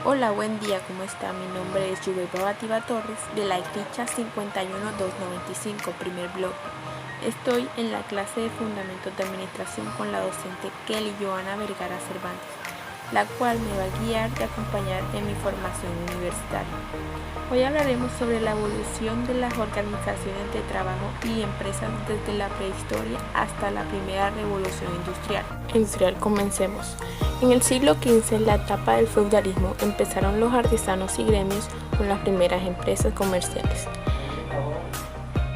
Hola, buen día, ¿cómo está? Mi nombre es Yubeba Bativa Torres, de la ficha 51295, primer bloque. Estoy en la clase de Fundamentos de Administración con la docente Kelly Joana Vergara Cervantes, la cual me va a guiar y acompañar en mi formación universitaria. Hoy hablaremos sobre la evolución de las organizaciones de trabajo y empresas desde la prehistoria hasta la primera revolución industrial. Comencemos. En el siglo XV, en la etapa del feudalismo, empezaron los artesanos y gremios con las primeras empresas comerciales.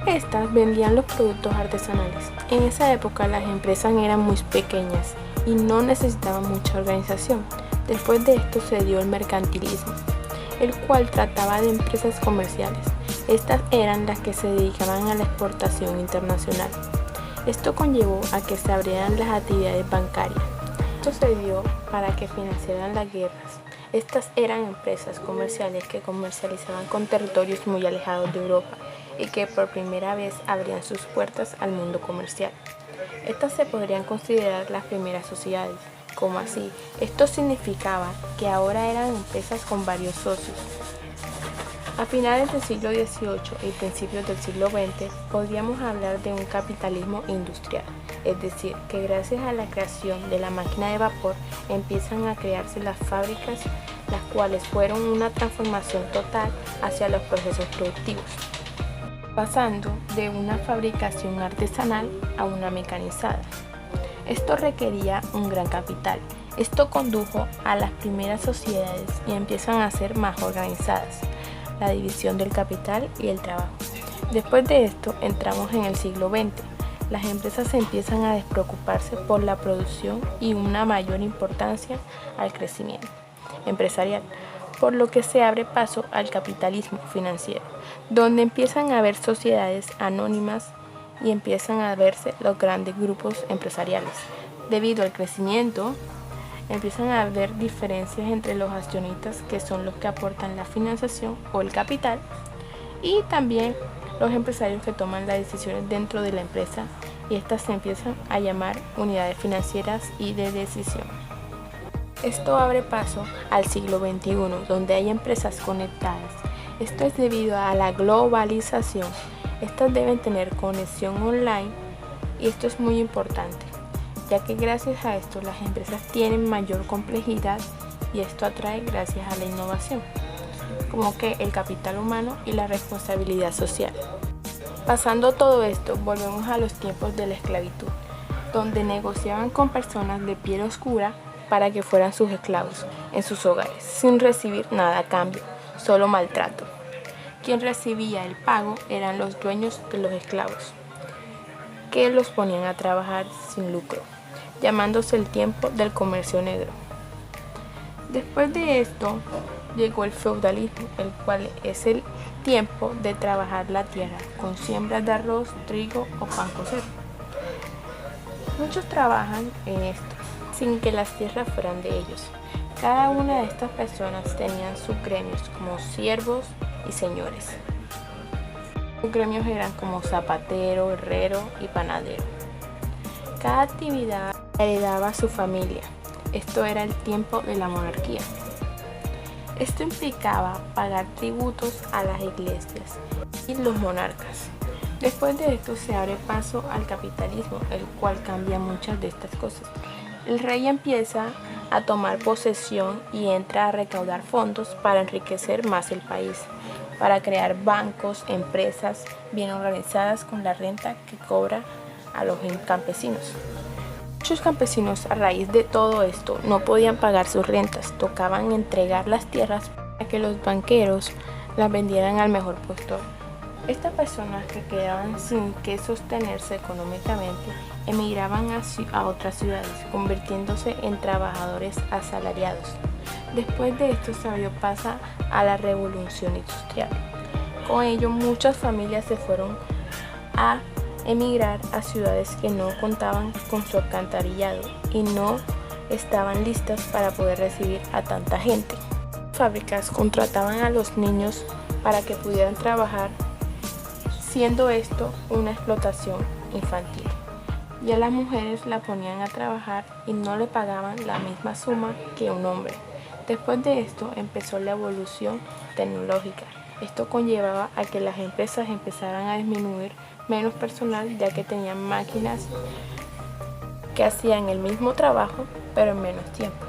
Estas vendían los productos artesanales. En esa época las empresas eran muy pequeñas y no necesitaban mucha organización. Después de esto se dio el mercantilismo, el cual trataba de empresas comerciales. Estas eran las que se dedicaban a la exportación internacional. Esto conllevó a que se abrieran las actividades bancarias. Esto se dio para que financiaran las guerras. Estas eran empresas comerciales que comercializaban con territorios muy alejados de Europa y que por primera vez abrían sus puertas al mundo comercial. Estas se podrían considerar las primeras sociedades. ¿Cómo así? Esto significaba que ahora eran empresas con varios socios. A finales del siglo XVIII y principios del siglo XX podríamos hablar de un capitalismo industrial, es decir, que gracias a la creación de la máquina de vapor empiezan a crearse las fábricas, las cuales fueron una transformación total hacia los procesos productivos, pasando de una fabricación artesanal a una mecanizada. Esto requería un gran capital. Esto condujo a las primeras sociedades y empiezan a ser más organizadas, la división del capital y el trabajo. Después de esto entramos en el siglo XX. Las empresas empiezan a despreocuparse por la producción y una mayor importancia al crecimiento empresarial, por lo que se abre paso al capitalismo financiero, donde empiezan a haber sociedades anónimas y empiezan a verse los grandes grupos empresariales. Debido al crecimiento, empiezan a haber diferencias entre los accionistas, que son los que aportan la financiación o el capital, y también los empresarios que toman las decisiones dentro de la empresa, y estas se empiezan a llamar unidades financieras y de decisión. Esto abre paso al siglo XXI, donde hay empresas conectadas. Esto es debido a la globalización. Estas deben tener conexión online y esto es muy importante, ya que gracias a esto las empresas tienen mayor complejidad y esto atrae gracias a la innovación, como que el capital humano y la responsabilidad social. Pasando todo esto, volvemos a los tiempos de la esclavitud, donde negociaban con personas de piel oscura para que fueran sus esclavos en sus hogares, sin recibir nada a cambio, solo maltrato. Quien recibía el pago eran los dueños de los esclavos, que los ponían a trabajar sin lucro, llamándose el tiempo del comercio negro. Después de esto llegó el feudalismo, el cual es el tiempo de trabajar la tierra con siembras de arroz, trigo o pan cocer. Muchos trabajan en esto sin que las tierras fueran de ellos. Cada una de estas personas tenían sus gremios como siervos y señores. Los gremios eran como zapatero, herrero y panadero. Cada actividad heredaba a su familia. Esto era el tiempo de la monarquía. Esto implicaba pagar tributos a las iglesias y los monarcas. Después de esto se abre paso al capitalismo, el cual cambia muchas de estas cosas. El rey empieza a tomar posesión y entra a recaudar fondos para enriquecer más el país, para crear bancos, empresas bien organizadas con la renta que cobra a los campesinos. Muchos campesinos, a raíz de todo esto, no podían pagar sus rentas, tocaban entregar las tierras para que los banqueros las vendieran al mejor postor. Estas personas que quedaban sin que sostenerse económicamente emigraban a otras ciudades, convirtiéndose en trabajadores asalariados. Después de esto se abrió paso a la revolución industrial. Con ello muchas familias se fueron a emigrar a ciudades que no contaban con su alcantarillado y no estaban listas para poder recibir a tanta gente. Fábricas contrataban a los niños para que pudieran trabajar, siendo esto una explotación infantil. Y a las mujeres la ponían a trabajar y no le pagaban la misma suma que un hombre, Después de esto empezó la evolución tecnológica. Esto conllevaba a que las empresas empezaran a disminuir menos personal, ya que tenían máquinas que hacían el mismo trabajo pero en menos tiempo.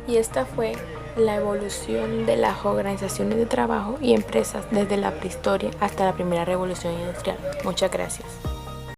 Y esta fue la evolución de las organizaciones de trabajo y empresas desde la prehistoria hasta la primera revolución industrial. Muchas gracias.